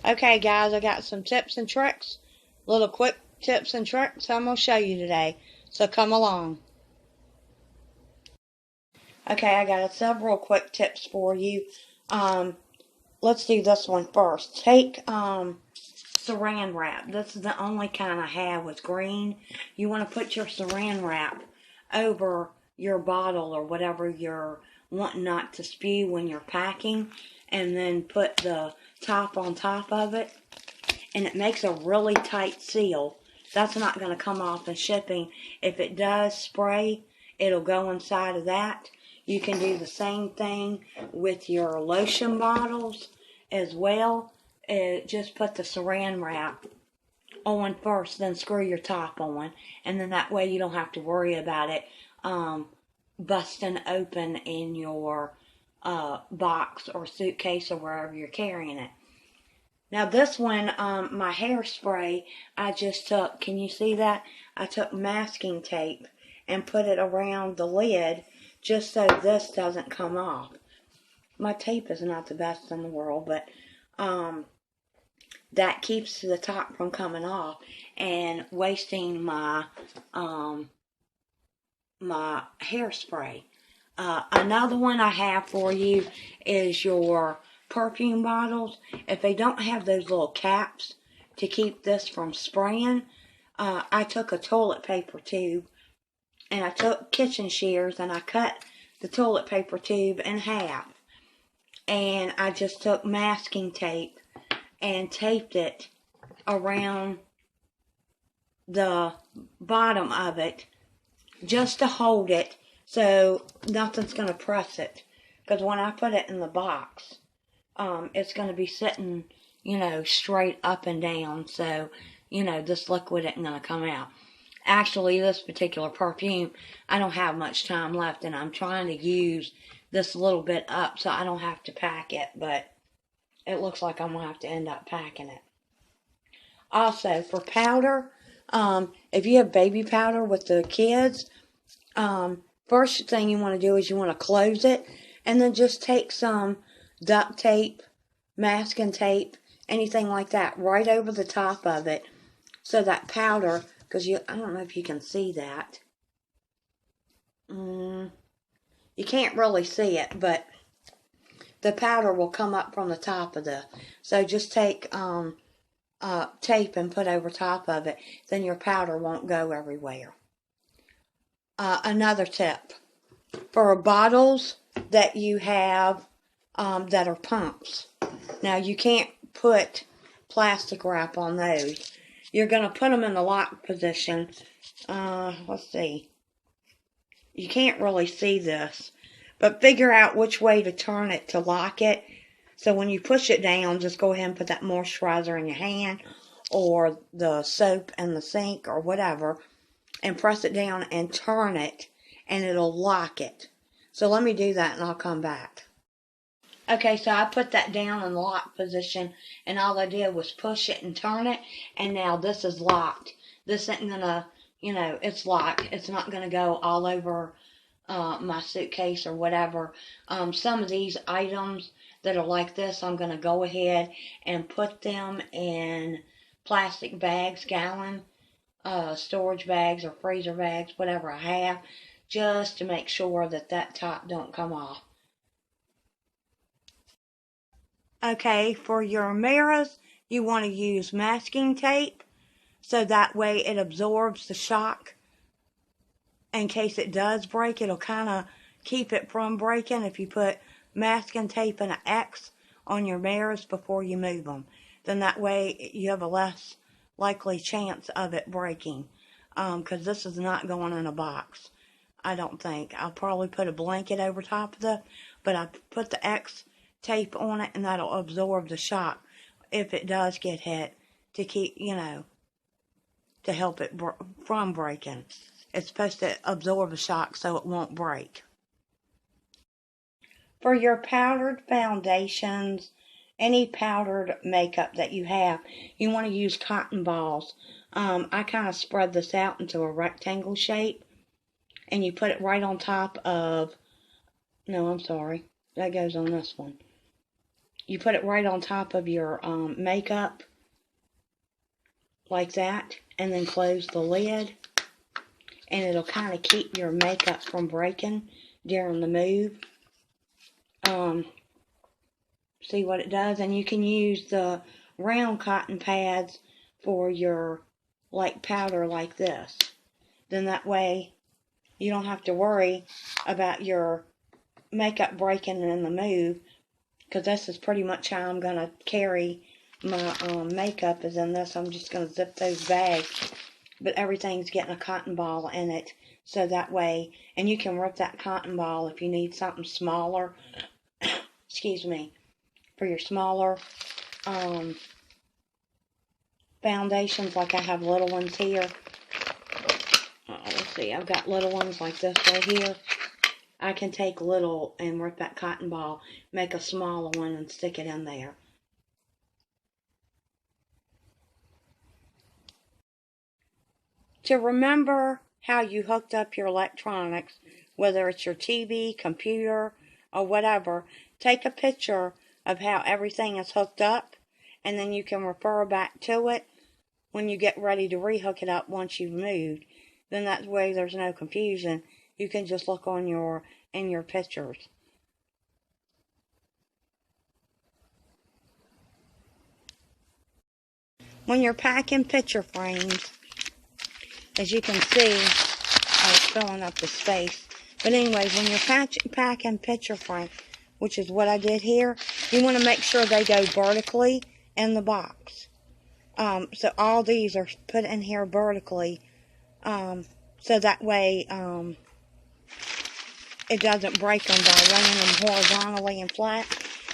Okay guys, I got some tips and tricks, little quick tips and tricks I'm going to show you today, so come along. Okay, I got several quick tips for you. Let's do this one first. Take saran wrap. This is the only kind I have with green. You want to put your saran wrap over your bottle or whatever you're wanting not to spew when you're packing, and then put the top on top of it, and it makes a really tight seal. That's not going to come off in shipping. If it does spray, it'll go inside of that. You can do the same thing with your lotion bottles as well. Just put the saran wrap on first, then screw your top on, and then that way you don't have to worry about it busting open in your box or suitcase or wherever you're carrying it. Now this one, my hairspray, I just took, can you see that? I took masking tape and put it around the lid just so this doesn't come off. My tape is not the best in the world, but that keeps the top from coming off and wasting my my hairspray. Another one I have for you is your perfume bottles. If they don't have those little caps to keep this from spraying, I took a toilet paper tube and I took kitchen shears and I cut the toilet paper tube in half, and I just took masking tape and taped it around the bottom of it just to hold it so nothing's going to press it, because when I put it in the box, it's going to be sitting, straight up and down, so, this liquid isn't going to come out. Actually, this particular perfume, I don't have much time left, and I'm trying to use this little bit up so I don't have to pack it, but it looks like I'm going to have to end up packing it. Also, for powder, if you have baby powder with the kids, first thing you want to do is you want to close it, and then just take some duct tape, masking tape, anything like that, right over the top of it, so that powder, because I don't know if you can see that. You can't really see it, but the powder will come up from the top of this. So just take tape and put over top of it, then your powder won't go everywhere. Another tip, for bottles that you have that are pumps. Now you can't put plastic wrap on those. You're going to put them in the lock position. Let's see. You can't really see this, but figure out which way to turn it to lock it. So when you push it down, just go ahead and put that moisturizer in your hand or the soap in the sink or whatever, and press it down and turn it, and it'll lock it. So let me do that and I'll come back. Okay, so I put that down in the lock position, and all I did was push it and turn it, and now this is locked. This isn't gonna, it's locked. It's not gonna go all over my suitcase or whatever. Some of these items that are like this, I'm gonna go ahead and put them in plastic bags, gallon storage bags or freezer bags, whatever I have, just to make sure that top don't come off. Okay, for your mirrors, you want to use masking tape, so that way it absorbs the shock. In case it does break, it'll kind of keep it from breaking if you put masking tape and an X on your mirrors before you move them. Then that way you have a less likely chance of it breaking, because this is not going in a box, I don't think. I'll probably put a blanket over top of it, but I put the X tape on it, and that'll absorb the shock if it does get hit, to keep, to help it from breaking. It's supposed to absorb the shock so it won't break. For your powdered foundations, any powdered makeup that you have, you want to use cotton balls. I kind of spread this out into a rectangle shape, and you put it right on top of, no, I'm sorry, that goes on this one. you put it right on top of your makeup, like that, and then close the lid, and it'll kind of keep your makeup from breaking during the move. See what it does? And you can use the round cotton pads for your like powder like this. Then that way you don't have to worry about your makeup breaking in the move, because this is pretty much how I'm going to carry my makeup is in this. I'm just going to zip those bags, but everything's getting a cotton ball in it, so that way, and you can rip that cotton ball if you need something smaller, excuse me, for your smaller foundations. Like I have little ones here. Let's see, I've got little ones like this right here. I can take little and rip that cotton ball, make a smaller one, and stick it in there. To remember how you hooked up your electronics, whether it's your TV, computer, or whatever, take a picture of how everything is hooked up, and then you can refer back to it when you get ready to rehook it up once you've moved. Then that way there's no confusion. You can just look on in your pictures. When you're packing picture frames, as you can see, I was filling up the space. But anyways, when you're packing picture frame, which is what I did here, you want to make sure they go vertically in the box. So all these are put in here vertically, so that way it doesn't break them by laying them horizontally and flat.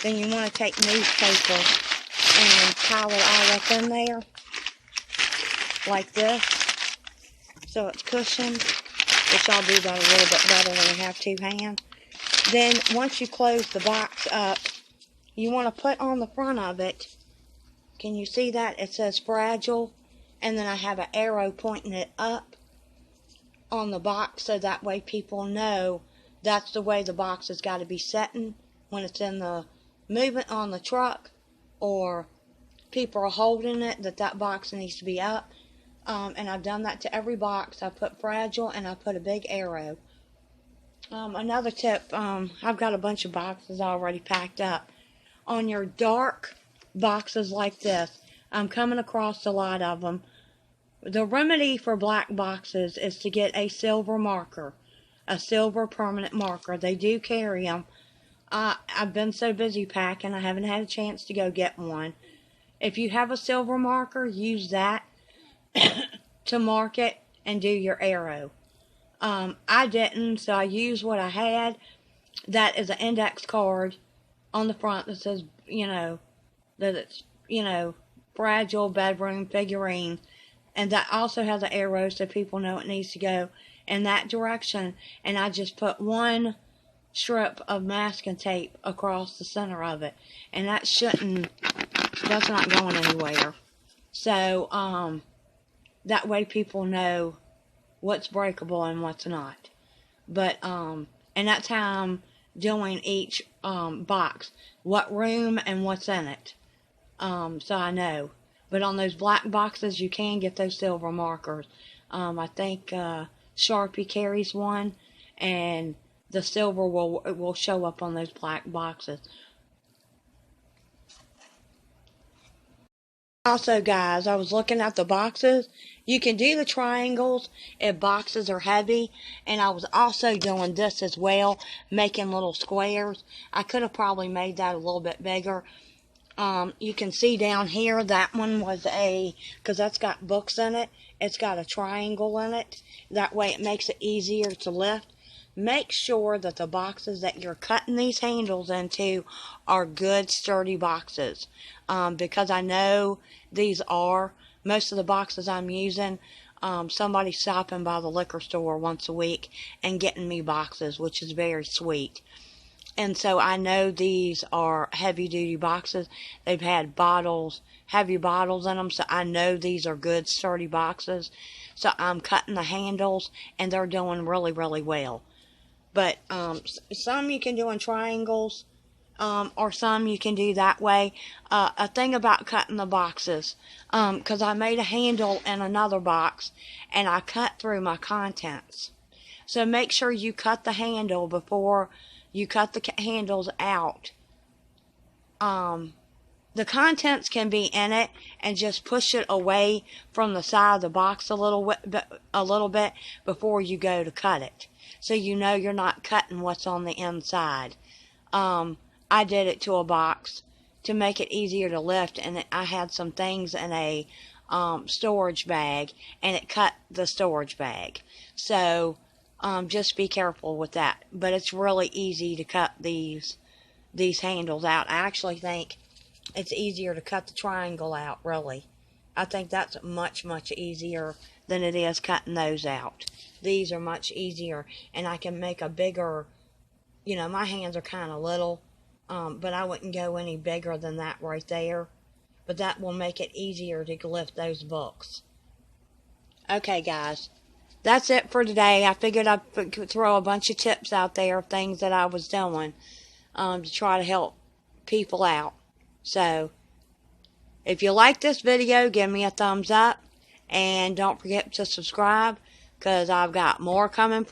Then you want to take newspaper and pile it all up in there, like this, so it's cushioned, which I'll do that a little bit better when I have two hands. Then once you close the box up, you want to put on the front of it, can you see that? It says fragile, and then I have an arrow pointing it up on the box, so that way people know that's the way the box has got to be setting when it's in the movement on the truck, or people are holding it, that box needs to be up. And I've done that to every box. I put fragile and I put a big arrow. Another tip, I've got a bunch of boxes already packed up. On your dark boxes like this, I'm coming across a lot of them. The remedy for black boxes is to get a silver marker, a silver permanent marker. They do carry them. I've been so busy packing, I haven't had a chance to go get one. If you have a silver marker, use that to mark it and do your arrow. I didn't, so I used what I had. That is an index card on the front that says, that it's, fragile bedroom figurine. And that also has an arrow so people know it needs to go in that direction. And I just put one strip of masking tape across the center of it. And that's not going anywhere. So, that way people know what's breakable and what's not. But, and that's how I'm doing each box. What room and what's in it. So I know. But on those black boxes, you can get those silver markers. I think Sharpie carries one, and the silver will show up on those black boxes. Also, guys, I was looking at the boxes. You can do the triangles if boxes are heavy. And I was also doing this as well, making little squares. I could have probably made that a little bit bigger. You can see down here, that one was because that's got books in it. It's got a triangle in it. That way it makes it easier to lift. Make sure that the boxes that you're cutting these handles into are good, sturdy boxes. Because I know these are. Most of the boxes I'm using, somebody's stopping by the liquor store once a week and getting me boxes, which is very sweet. And so I know these are heavy-duty boxes. They've had heavy bottles in them, so I know these are good, sturdy boxes. So I'm cutting the handles, and they're doing really, really well. But some you can do in triangles, or some you can do that way. A thing about cutting the boxes, because I made a handle in another box and I cut through my contents. So make sure you cut the handle before you cut the handles out. The contents can be in it, and just push it away from the side of the box a little bit before you go to cut it, so you know you're not cutting what's on the inside. I did it to a box to make it easier to lift, and I had some things in a storage bag, and it cut the storage bag. So just be careful with that. But it's really easy to cut these handles out. I actually think it's easier to cut the triangle out, really. I think that's much, much easier than it is cutting those out. These are much easier, and I can make a bigger, my hands are kind of little, but I wouldn't go any bigger than that right there. But that will make it easier to lift those books. Okay, guys. That's it for today. I figured I'd throw a bunch of tips out there of things that I was doing to try to help people out. So, if you like this video, give me a thumbs up. And don't forget to subscribe, because I've got more coming for